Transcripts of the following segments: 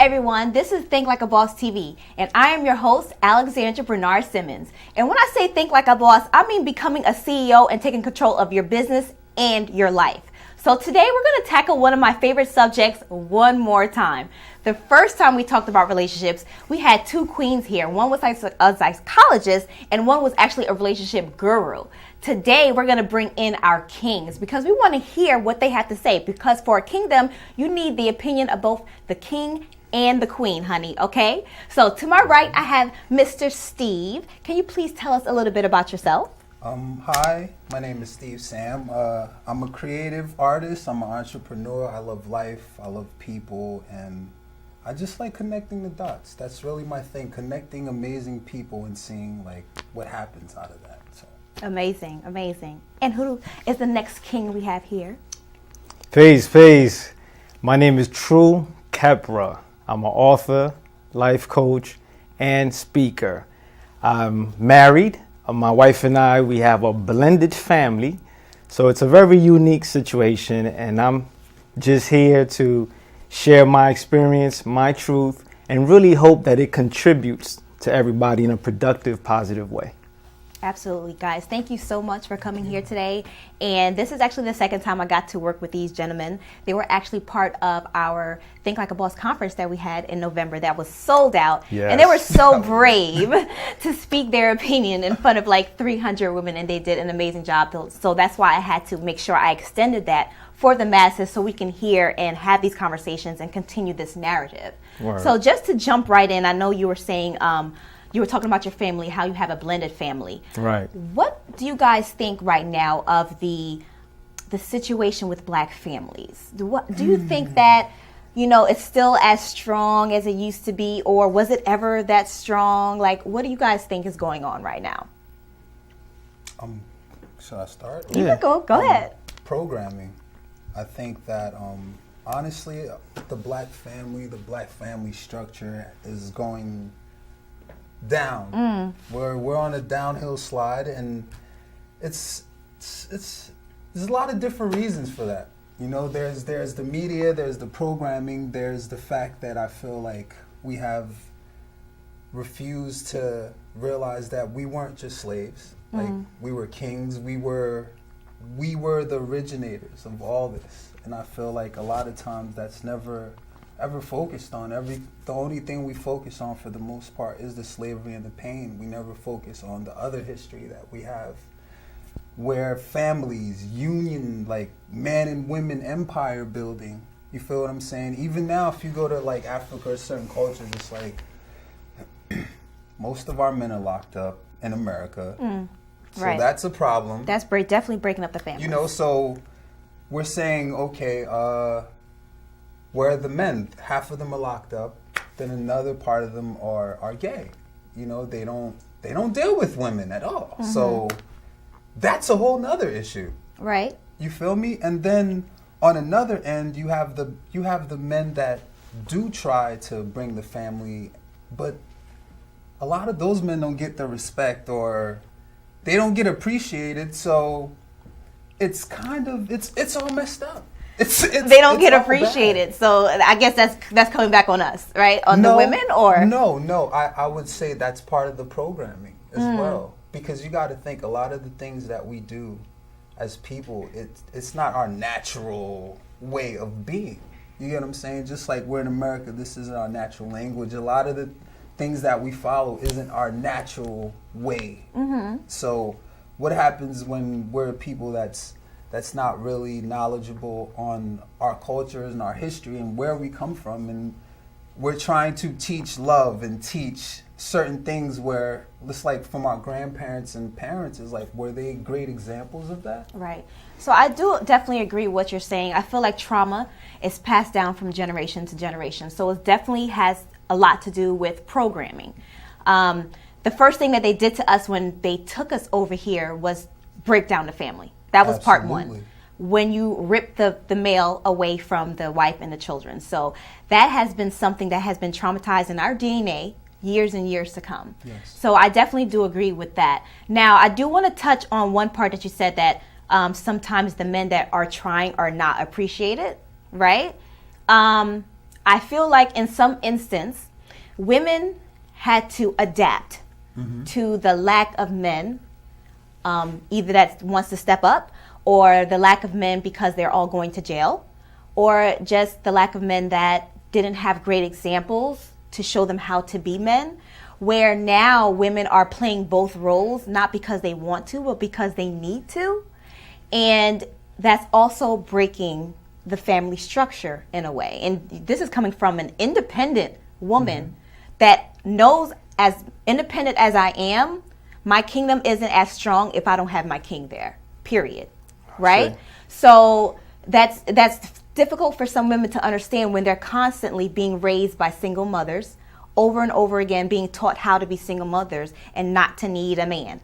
everyone. This is Think Like a Boss TV, and I am your host, Alexandra Bernard-Simmons. And when I say think like a boss, I mean becoming a CEO and taking control of your business and your life. So today we're going to tackle one of my favorite subjects one more time. The first time we talked about relationships, we had two queens here. One was a psychologist and one was actually a relationship guru. Today we're going to bring in our kings because we want to hear what they have to say, because for a kingdom, you need the opinion of both the king and the queen, honey, okay? So to my right, I have Mr. Steve. Can you please tell us a little bit about yourself? Hi, my name is Steve Sam. I'm a creative artist. I'm an entrepreneur. I love life. I love people. And I just like connecting the dots. That's really my thing, connecting amazing people and seeing like what happens out of that. So. Amazing, amazing. And who is the next king we have here? Peace. My name is True Capra. I'm an author, life coach, and speaker. I'm married. My wife and I, we have a blended family. So it's a very unique situation, and I'm just here to share my experience, my truth, and really hope that it contributes to everybody in a productive, positive way. Absolutely, guys. Thank you so much for coming here today. And this is actually the second time I got to work with these gentlemen. They were actually part of our Think Like a Boss conference that we had in November that was sold out. Yes. And they were so brave to speak their opinion in front of like 300 women, and they did an amazing job. So that's why I had to make sure I extended that for the masses so we can hear and have these conversations and continue this narrative. Word. So just to jump right in, I know you were saying, you were talking about your family, how you have a blended family. Right. What do you guys think right now of the situation with black families? Do you think that, it's still as strong as it used to be, or was it ever that strong? Like, what do you guys think is going on right now? Should I start? You can go ahead. Programming. I think that honestly, the black family structure is going down. We're on a downhill slide, and it's there's a lot of different reasons for that. There's the media, there's the programming, there's the fact that I feel like we have refused to realize that we weren't just slaves. Like we were kings. We were the originators of all this, and I feel like a lot of times that's never ever focused on. The only thing we focus on for the most part is the slavery and the pain. We never focus on the other history that we have, where families, union, like man and women empire building. You feel what I'm saying? Even now, if you go to like Africa or certain cultures, it's like most of our men are locked up in America. So right. That's a problem. That's definitely breaking up the family. So we're saying, okay, where the men, half of them are locked up, then another part of them are gay. They don't deal with women at all. So that's a whole nother issue. Right. You feel me? And then on another end, you have the men that do try to bring the family, but a lot of those men don't get the respect, or they don't get appreciated. So it's it's all messed up. They don't get appreciated, so I guess that's coming back on us, right? On the women, or no. I would say that's part of the programming as well, because you got to think a lot of the things that we do as people, it's not our natural way of being. You get what I'm saying? Just like we're in America, this isn't our natural language. A lot of the things that we follow isn't our natural way. So what happens when we're people that's not really knowledgeable on our cultures and our history and where we come from, and we're trying to teach love and teach certain things where it's like from our grandparents and parents, is like, were they great examples of that? Right. So I do definitely agree with what you're saying. I feel like trauma is passed down from generation to generation. So it definitely has a lot to do with programming. The first thing that they did to us when they took us over here was break down the family. That was part one. When you rip the male away from the wife and the children. So that has been something that has been traumatized in our DNA years and years to come. Yes. So I definitely do agree with that. Now, I do want to touch on one part that you said, that sometimes the men that are trying are not appreciated, right? I feel like in some instance, women had to adapt to the lack of men, either that wants to step up, or the lack of men because they're all going to jail, or just the lack of men that didn't have great examples to show them how to be men, where now women are playing both roles, not because they want to, but because they need to. And that's also breaking the family structure in a way. And this is coming from an independent woman that knows, as independent as I am, my kingdom isn't as strong if I don't have my king there, period. Right? Sure. So that's difficult for some women to understand when they're constantly being raised by single mothers, over and over again being taught how to be single mothers and not to need a man.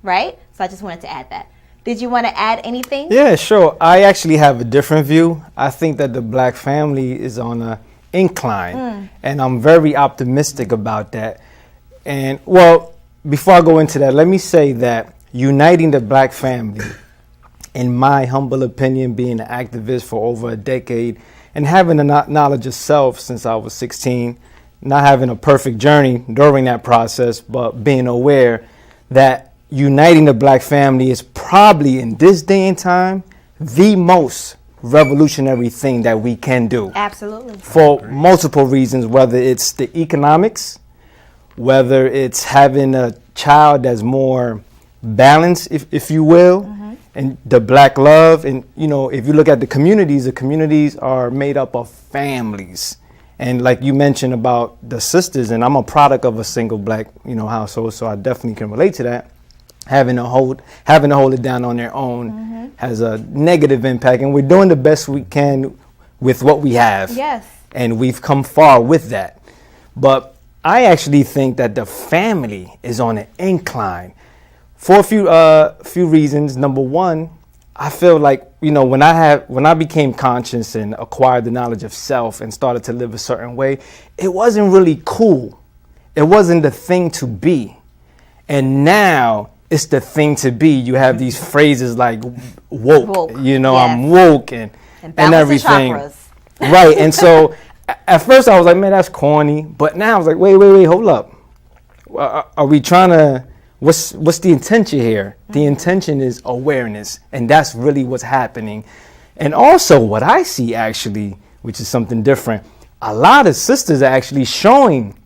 Right? So I just wanted to add that. Did you want to add anything? Yeah, sure. I actually have a different view. I think that the black family is on an incline, and I'm very optimistic about that. And, well, before I go into that, let me say that uniting the black family, in my humble opinion, being an activist for over a decade and having a knowledge of self since I was 16, not having a perfect journey during that process, but being aware that uniting the black family is probably, in this day and time, the most revolutionary thing that we can do. Absolutely. For multiple reasons, whether it's the economics, whether it's having a child that's more balanced, if you will, and the black love. And, you know, if you look at the communities are made up of families. And like you mentioned about the sisters, and I'm a product of a single black, household, so I definitely can relate to that. Having to hold it down on their own has a negative impact, and we're doing the best we can with what we have. Yes. And we've come far with that. But I actually think that the family is on an incline for a few reasons. Number one, I feel like, when I became conscious and acquired the knowledge of self and started to live a certain way, it wasn't really cool. It wasn't the thing to be. And now it's the thing to be. You have these phrases like woke. Yes. I'm woke and everything. Chakras. Right. And so at first I was like, man, that's corny. But now I was like, wait, hold up. Are we trying to, what's the intention here? The intention is awareness. And that's really what's happening. And also what I see actually, which is something different, a lot of sisters are actually showing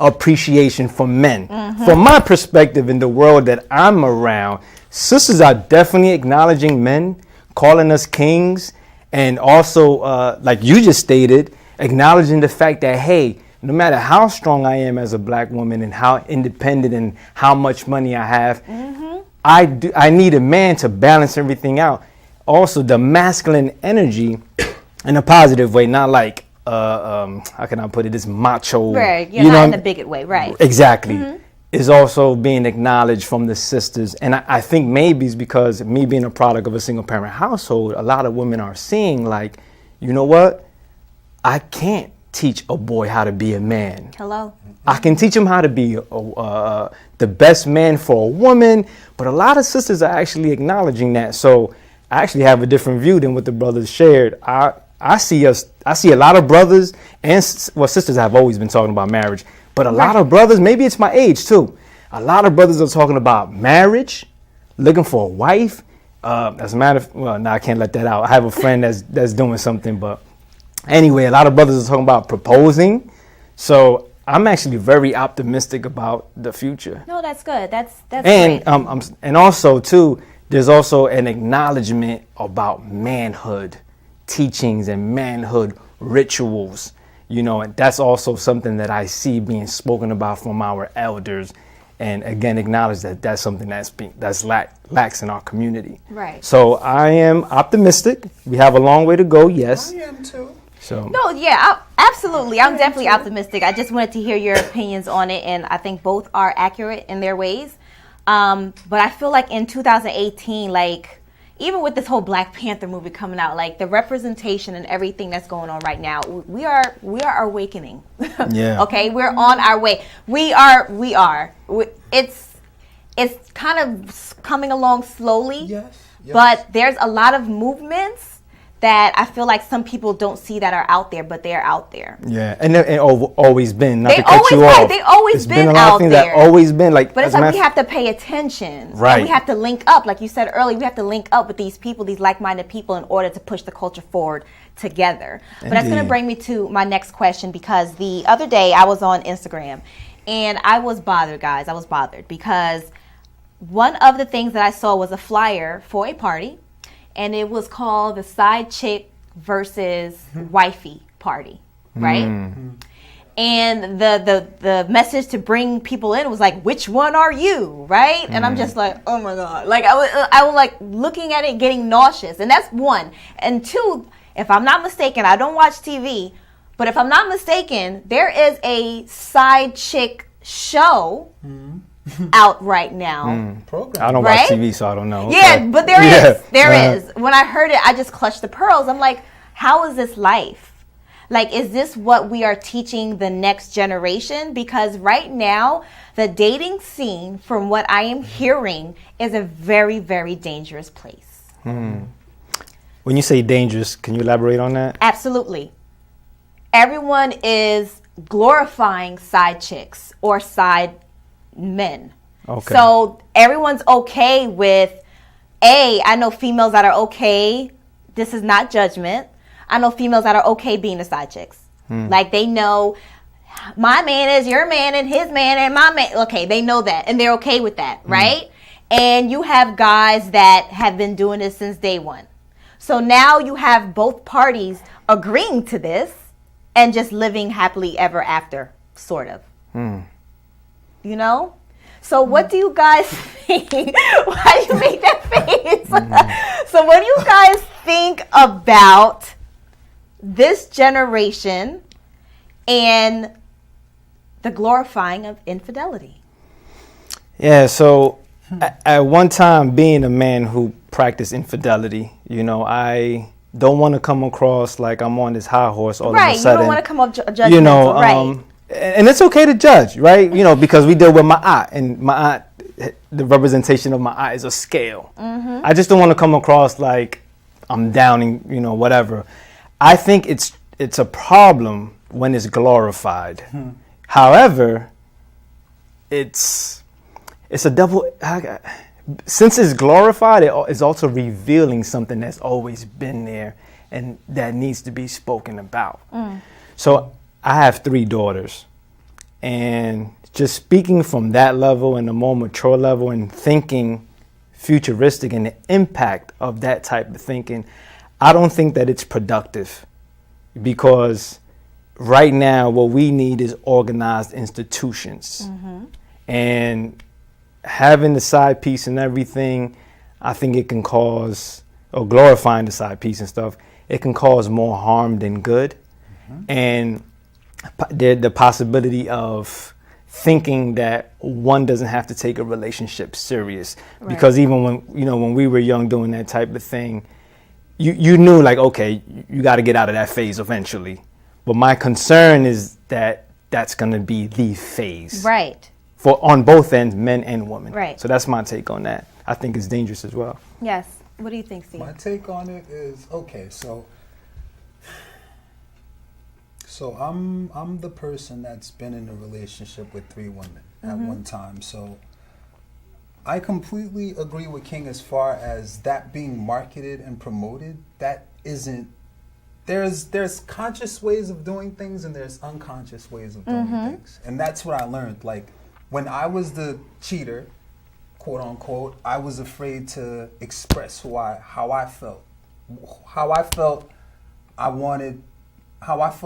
appreciation for men. From my perspective, in the world that I'm around, sisters are definitely acknowledging men, calling us kings, and also, like you just stated, acknowledging the fact that, hey, no matter how strong I am as a black woman and how independent and how much money I have, I need a man to balance everything out. Also, the masculine energy in a positive way, not like how can I put it, this macho, right? Not in a bigot way, right? Exactly. Is also being acknowledged from the sisters. And I think maybe it's because me being a product of a single parent household, a lot of women are seeing like, you know what? I can't teach a boy how to be a man. Hello. I can teach him how to be the best man for a woman, but a lot of sisters are actually acknowledging that. So I actually have a different view than what the brothers shared. I see a lot of brothers and sisters have always been talking about marriage, but a lot of brothers, maybe it's my age too. A lot of brothers are talking about marriage, looking for a wife. As a matter of, I can't let that out. I have a friend that's doing something, but anyway, a lot of brothers are talking about proposing. So I'm actually very optimistic about the future. No, that's good. That's and great. And also too, there's also an acknowledgement about manhood teachings and manhood rituals, and that's also something that I see being spoken about from our elders, and again acknowledge that that's something that's lacks in our community. Right. So I am optimistic. We have a long way to go. Yes. I am too. So. No, yeah, absolutely. I'm definitely optimistic. I just wanted to hear your opinions on it, and I think both are accurate in their ways. But I feel like in 2018, like, even with this whole Black Panther movie coming out, like the representation and everything that's going on right now, we are awakening. Yeah. Okay, we're on our way. We are. It's kind of coming along slowly. Yes. But there's a lot of movements that I feel like some people don't see that are out there, but they're out there. Yeah, and always been. Not They to cut always you right. off. They always It's been a lot out of things there. that always been like. But it's like we have to pay attention. Right. And we have to link up, like you said earlier. We have to link up with these people, these like-minded people, in order to push the culture forward together. But that's going to bring me to my next question, because the other day I was on Instagram and I was bothered, guys. I was bothered because one of the things that I saw was a flyer for a party, and it was called the Side Chick versus Wifey Party, right? And the message to bring people in was like, which one are you, right? And I'm just like, oh my God. Like I was like looking at it, getting nauseous. And that's one. And two, if I'm not mistaken, I don't watch TV, but if I'm not mistaken, there is a side chick show out right now. Program. I don't Right? watch TV, so I don't know. Yeah, Okay. but there Yeah. is. There is. When I heard it, I just clutched the pearls. I'm like, how is this life? Like, is this what we are teaching the next generation? Because right now, the dating scene, from what I am hearing, is a very, very dangerous place. When you say dangerous, can you elaborate on that? Absolutely. Everyone is glorifying side chicks or side men. Okay. So everyone's okay with, I know females that are okay. This is not judgment. I know females that are okay being the side chicks. Like, they know my man is your man and his man and my man. Okay, they know that and they're okay with that, right? And you have guys that have been doing this since day one. So now you have both parties agreeing to this and just living happily ever after, sort of. You know? So what do you guys think? Why do you make that face? So what do you guys think about this generation and the glorifying of infidelity? Yeah, so at one time, being a man who practiced infidelity, you know, I don't want to come across like I'm on this high horse all of a sudden. Right, you don't want to come up judgmental, you know, right. And it's okay to judge, right? You know, because we deal with my eye, and my eye, the representation of my eye is a scale. I just don't want to come across like I'm downing, you know, whatever. I think it's a problem when it's glorified. However, it's a double. Since it's glorified, it is also revealing something that's always been there and that needs to be spoken about. So I have 3 daughters, and just speaking from that level and a more mature level and thinking futuristic and the impact of that type of thinking, I don't think that it's productive, because right now what we need is organized institutions. And having the side piece and everything, I think it can cause, or glorifying the side piece and stuff, it can cause more harm than good. And the possibility of thinking that one doesn't have to take a relationship serious. Because even when we were young doing that type of thing, you knew, like, okay, you got to get out of that phase eventually. But my concern is that that's going to be the phase. Right. For on both ends, men and women. Right. So that's my take on that. I think it's dangerous as well. Yes. What do you think, Steve? My take on it is, okay, so I'm the person that's been in a relationship with 3 women at one time. So I completely agree with King as far as that being marketed and promoted. That isn't. There's conscious ways of doing things and there's unconscious ways of doing things, and that's what I learned. Like, when I was the cheater, quote unquote, I was afraid to express how I felt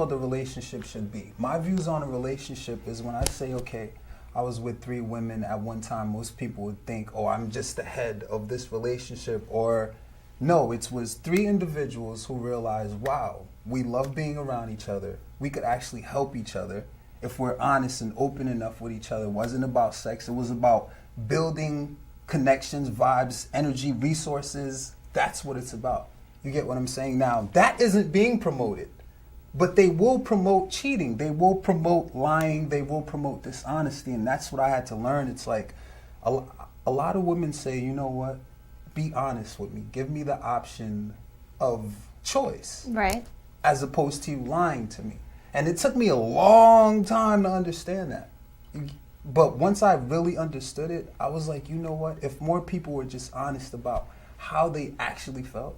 the relationship should be. My views on a relationship is, when I say, okay, I was with 3 women at one time, most people would think, oh, I'm just the head of this relationship. Or no, it was 3 individuals who realized, wow, we love being around each other. We could actually help each other if we're honest and open enough with each other. It wasn't about sex. It was about building connections, vibes, energy, resources. That's what it's about. You get what I'm saying? Now, that isn't being promoted. But they will promote cheating. They will promote lying. They will promote dishonesty. And that's what I had to learn. It's like a lot of women say, you know what? Be honest with me. Give me the option of choice. Right. As opposed to you lying to me. And it took me a long time to understand that. But once I really understood it, I was like, you know what? If more people were just honest about how they actually felt,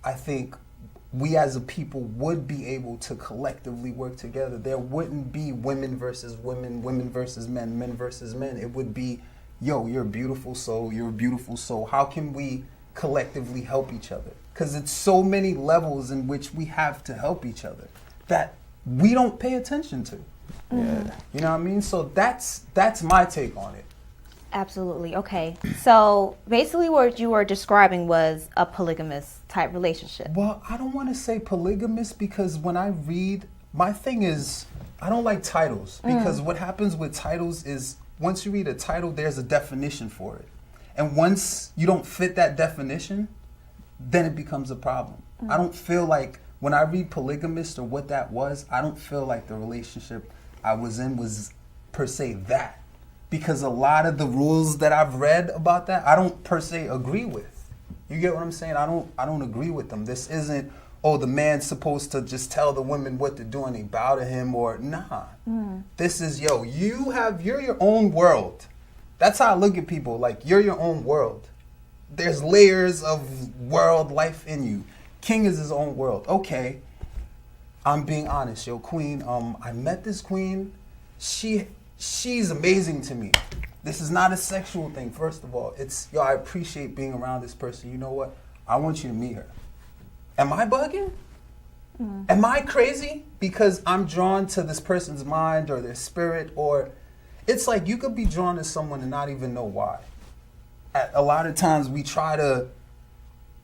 I think we as a people would be able to collectively work together. There wouldn't be women versus women, women versus men, men versus men. It would be, yo, you're a beautiful soul, you're a beautiful soul. How can we collectively help each other? Because it's so many levels in which we have to help each other that we don't pay attention to. Mm-hmm. You know what I mean? So that's my take on it. Absolutely. Okay. So basically what you were describing was a polygamous type relationship. Well, I don't want to say polygamous because when I read, my thing is, I don't like titles because what happens with titles is once you read a title, there's a definition for it. And once you don't fit that definition, then it becomes a problem. I don't feel like when I read polygamist or what that was, I don't feel like the relationship I was in was per se that. Because a lot of the rules that I've read about that, I don't per se agree with. You get what I'm saying? I don't agree with them. This isn't, oh, the man's supposed to just tell the women what to do and they bow to him, or nah. This is, yo, you're your own world. That's how I look at people. Like, you're your own world. There's layers of world life in you. King is his own world. Okay, I'm being honest, yo, queen. I met this queen. She's amazing to me. This is not a sexual thing, first of all. It's, yo, I appreciate being around this person. You know what? I want you to meet her. Am I bugging? Am I crazy because I'm drawn to this person's mind or their spirit? Or it's like you could be drawn to someone and not even know why. A lot of times we try to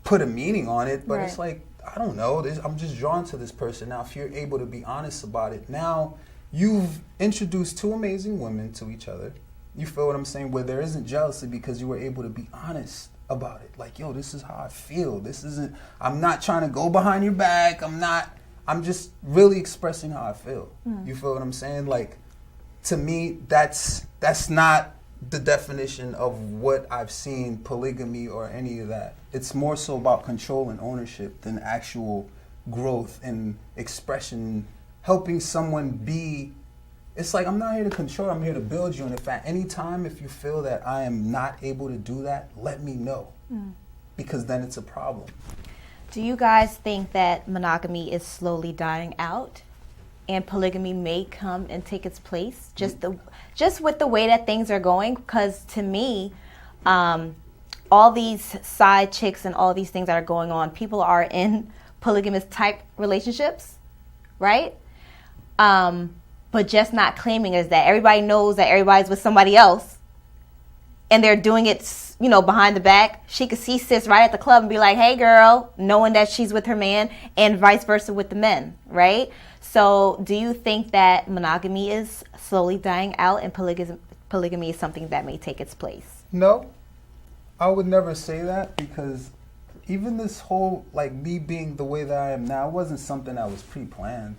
put a meaning on it, but it's like, I don't know. I'm just drawn to this person. Now, if you're able to be honest about it, now you've introduced two amazing women to each other. You feel what I'm saying? Where there isn't jealousy because you were able to be honest about it. Like, yo, this is how I feel. This isn't, I'm not trying to go behind your back. I'm just really expressing how I feel. You feel what I'm saying? Like, to me, that's not the definition of what I've seen polygamy or any of that. It's more so about control and ownership than actual growth and expression, helping someone be. It's like, I'm not here to control, I'm here to build you. And if at any time, if you feel that I am not able to do that, let me know. Because then it's a problem. Do you guys think that monogamy is slowly dying out and polygamy may come and take its place? Just with the way that things are going? Because to me, all these side chicks and all these things that are going on, people are in polygamous type relationships, right? But just not claiming is that everybody knows that everybody's with somebody else and they're doing it, behind the back. She could see sis right at the club and be like, hey girl, knowing that she's with her man, and vice versa with the men, right? So do you think that monogamy is slowly dying out and polygamy is something that may take its place? No, I would never say that, because even this whole, like, me being the way that I am now wasn't something that was pre-planned.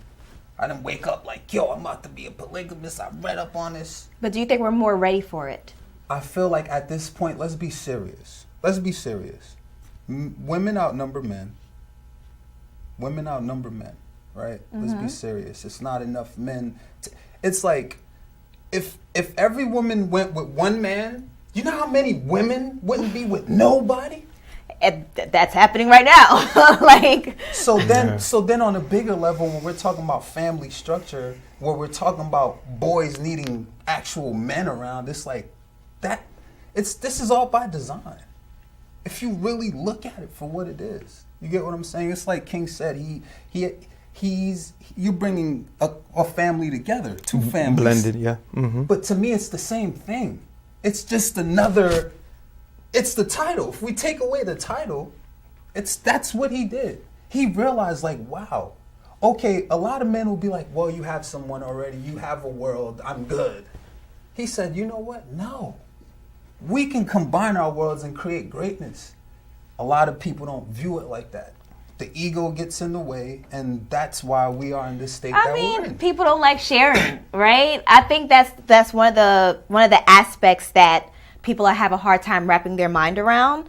I didn't wake up like, yo, I'm about to be a polygamist. I read up on this. But do you think we're more ready for it? I feel like at this point, let's be serious. Let's be serious. Women outnumber men. Women outnumber men, right? Let's be serious. It's not enough men. It's like, if every woman went with one man, you know how many women wouldn't be with nobody? That's happening right now. Like, so then on a bigger level, when we're talking about family structure, where we're talking about boys needing actual men around, it's like that. This is all by design. If you really look at it for what it is, you get what I'm saying. It's like King said. You're bringing a family together, two families blended, yeah. But to me, it's the same thing. It's just another. It's the title. If we take away the title, that's what he did. He realized, like, wow, okay, a lot of men will be like, well, you have someone already. You have a world. I'm good. He said, you know what? No. We can combine our worlds and create greatness. A lot of people don't view it like that. The ego gets in the way, and that's why we are in this state that we're in. People don't like sharing, right? I think that's one of the aspects that people have a hard time wrapping their mind around.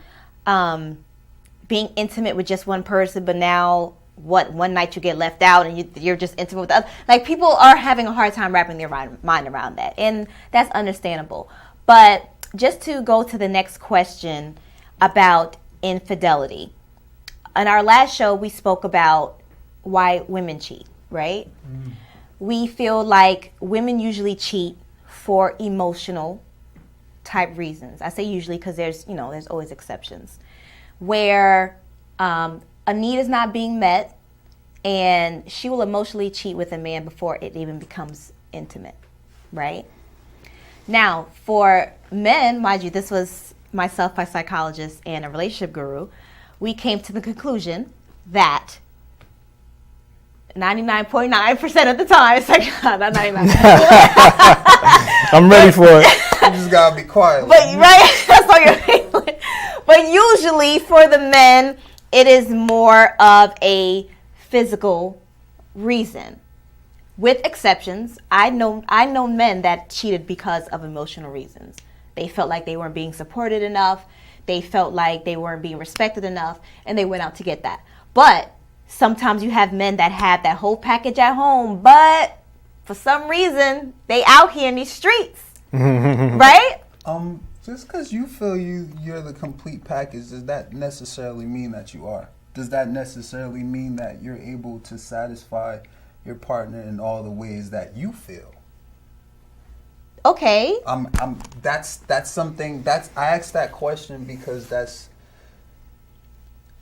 being intimate with just one person, but now one night you get left out and you're just intimate with the other. Like, people are having a hard time wrapping their mind around that, and that's understandable. But just to go to the next question about infidelity. In our last show, we spoke about why women cheat, right? We feel like women usually cheat for emotional type reasons. I say usually because there's always exceptions, where a need is not being met, and she will emotionally cheat with a man before it even becomes intimate, right? Now, for men, mind you, this was myself, my psychologist, and a relationship guru, we came to the conclusion that 99.9% of the time, it's like, not 99. I'm ready for it. You just gotta be quiet. But right, that's all you're feeling. But usually for the men, it is more of a physical reason. With exceptions, I know men that cheated because of emotional reasons. They felt like they weren't being supported enough. They felt like they weren't being respected enough, and they went out to get that. But sometimes you have men that have that whole package at home, but for some reason, they out here in these streets, right? Just because you feel you're the complete package, does that necessarily mean that you are? Does that necessarily mean that you're able to satisfy your partner in all the ways that you feel? Okay. That's something I asked that question because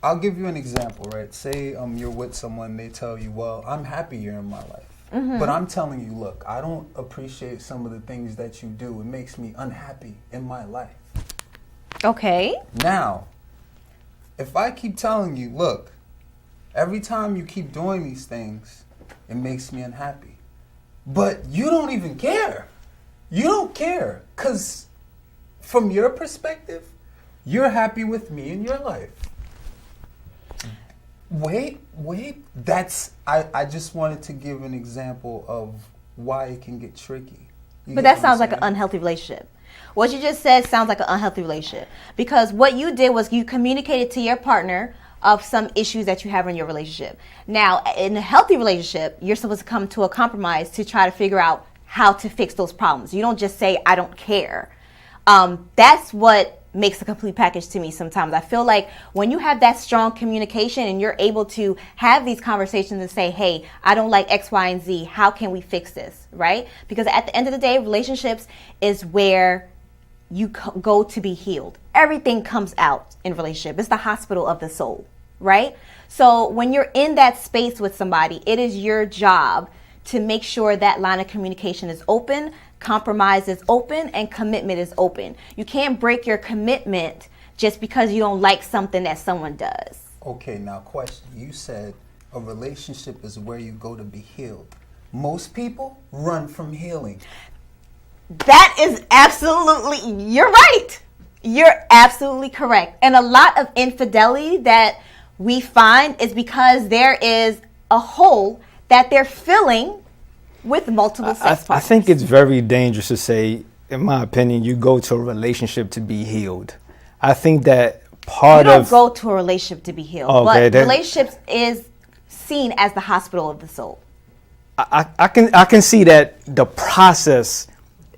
I'll give you an example, right? Say you're with someone, they tell you, well, I'm happy you're in my life. But I'm telling you, look, I don't appreciate some of the things that you do. It makes me unhappy in my life. Okay. Now, if I keep telling you, look, every time you keep doing these things, it makes me unhappy. But you don't even care. You don't care. Because from your perspective, you're happy with me in your life. Wait. I just wanted to give an example of why it can get tricky. But that sounds like an unhealthy relationship. What you just said sounds like an unhealthy relationship. Because what you did was you communicated to your partner of some issues that you have in your relationship. Now, in a healthy relationship, you're supposed to come to a compromise to try to figure out how to fix those problems. You don't just say, I don't care. That's what makes a complete package to me sometimes. I feel like when you have that strong communication and you're able to have these conversations and say, hey, I don't like X, Y, and Z. How can we fix this, right? Because at the end of the day, relationships is where you go to be healed. Everything comes out in relationship. It's the hospital of the soul, right? So when you're in that space with somebody, it is your job to make sure that line of communication is open, compromise is open, and commitment is open. You can't break your commitment just because you don't like something that someone does. Okay, now question. You said a relationship is where you go to be healed. Most people run from healing. That is absolutely, you're right. You're absolutely correct. And a lot of infidelity that we find is because there is a hole that they're filling with multiple sex partners. I think it's very dangerous to say, in my opinion, you go to a relationship to be healed. I think that you don't go to a relationship to be healed. Okay, but relationships is seen as the hospital of the soul. I can see that the process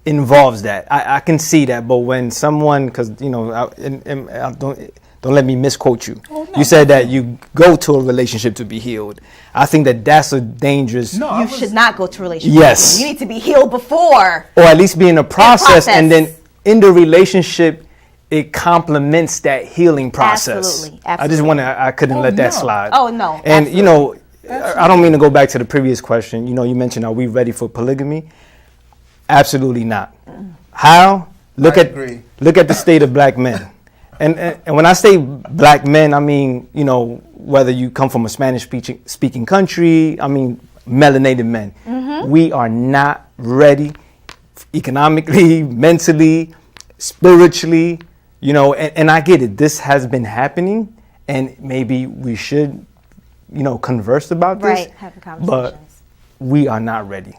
involves that. I can see that, but when someone, because don't let me misquote you. Oh, no. You said that you go to a relationship to be healed. I think that that's a dangerous. No, you should not go to a relationship. Yes, you need to be healed before, or at least be in a process, and then in the relationship, it complements that healing process. Absolutely. I couldn't let that slide. Oh no. And I don't mean to go back to the previous question. You mentioned, are we ready for polygamy? Absolutely not. How? Look at the state of black men. And when I say black men, I mean, whether you come from a Spanish speaking country, I mean, melanated men. Mm-hmm. We are not ready economically, mentally, spiritually, and I get it. This has been happening, and maybe we should, converse about this. Right, have the conversations. But we are not ready.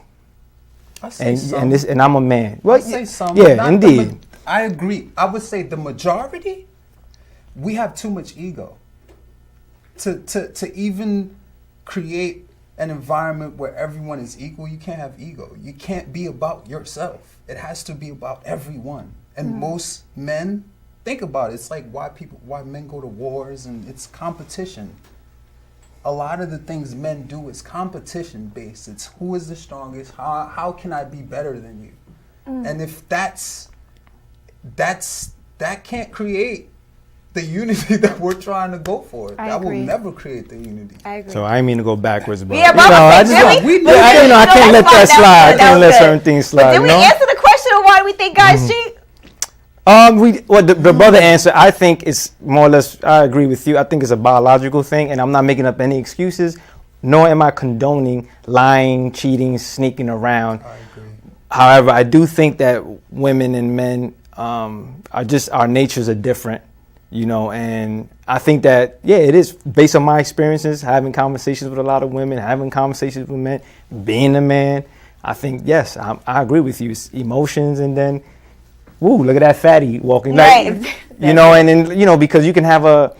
I say some. And I'm a man. Well, I say some. Yeah, indeed. I agree. I would say the majority, we have too much ego. to even create an environment where everyone is equal, you can't have ego. You can't be about yourself. It has to be about everyone. And most men, think about it. It's like why men go to wars, and it's competition. A lot of the things men do is competition based. It's who is the strongest. How can I be better than you? And if that can't create the unity that we're trying to go for. That will never create the unity. I agree. So I didn't mean to go backwards, but yeah, I can't let that slide. I can't let certain things slide. But did we answer the question of why we think guys cheat? The brother answer, I think it's more or less, I agree with you. I think it's a biological thing, and I'm not making up any excuses, nor am I condoning lying, cheating, sneaking around. I agree. However, I do think that women and men our natures are different, and I think that, it is based on my experiences, having conversations with a lot of women, having conversations with men, being a man. I think, yes, I agree with you. It's emotions, and then, look at that fatty walking. Right. And then, because you can have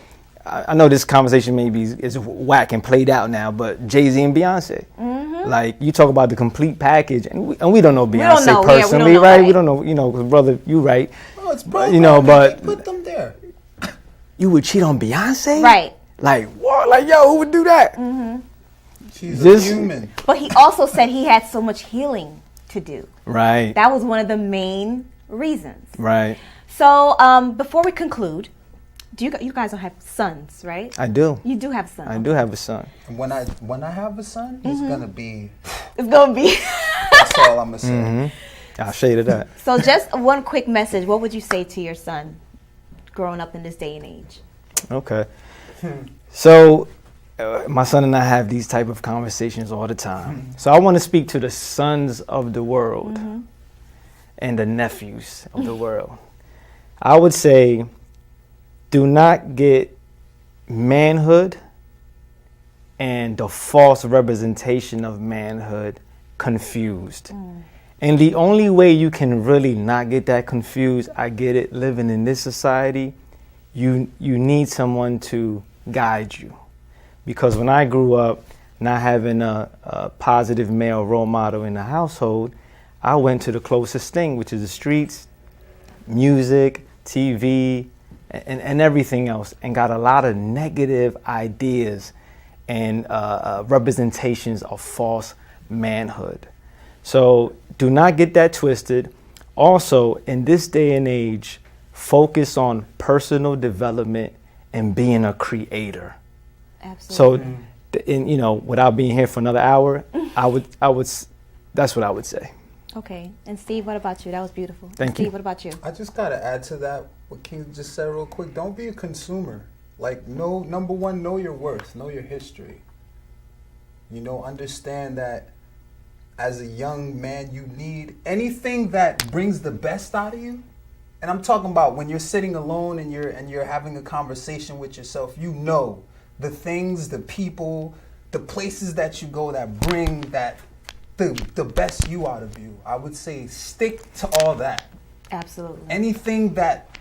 I know this conversation maybe is whack and played out now, but Jay-Z and Beyonce. Like, you talk about the complete package, and we don't know Beyonce personally, right? We don't know, brother, you right. Oh, it's bro. But put them there. You would cheat on Beyonce? Right. Like, what? Like, yo, who would do that? She's a human. But he also said he had so much healing to do. Right. That was one of the main reasons. Right. So, before we conclude, you guys don't have sons, right? I do. You do have a son. I do have a son. And when I have a son, he's gonna be. It's gonna be. That's all I'm gonna say. I'll shade of that. So, just one quick message. What would you say to your son, growing up in this day and age? Okay. So, my son and I have these type of conversations all the time. So, I want to speak to the sons of the world and the nephews of the world. I would say, do not get manhood and the false representation of manhood confused. And the only way you can really not get that confused, I get it, living in this society, you need someone to guide you. Because when I grew up not having a positive male role model in the household, I went to the closest thing, which is the streets, music, TV, and everything else, and got a lot of negative ideas and representations of false manhood. So do not get that twisted. Also, in this day and age, focus on personal development and being a creator. Absolutely. So, without being here for another hour, I would. That's what I would say. Okay. And Steve, what about you? That was beautiful. Thank you. Steve, what about you? I just gotta add to that what King just said real quick. Don't be a consumer. Like, number one, know your worth, know your history. Understand that as a young man, you need anything that brings the best out of you. And I'm talking about when you're sitting alone and you're having a conversation with yourself. The things, the people, the places that you go that bring the best you out of you. I would say stick to all that. Absolutely. Anything that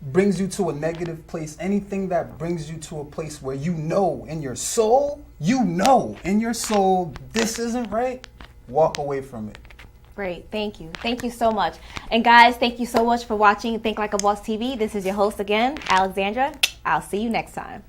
brings you to a negative place, anything that brings you to a place where in your soul, this isn't right, walk away from it. Great. Thank you. Thank you so much. And guys, thank you so much for watching Think Like a Boss TV. This is your host again, Alexandra. I'll see you next time.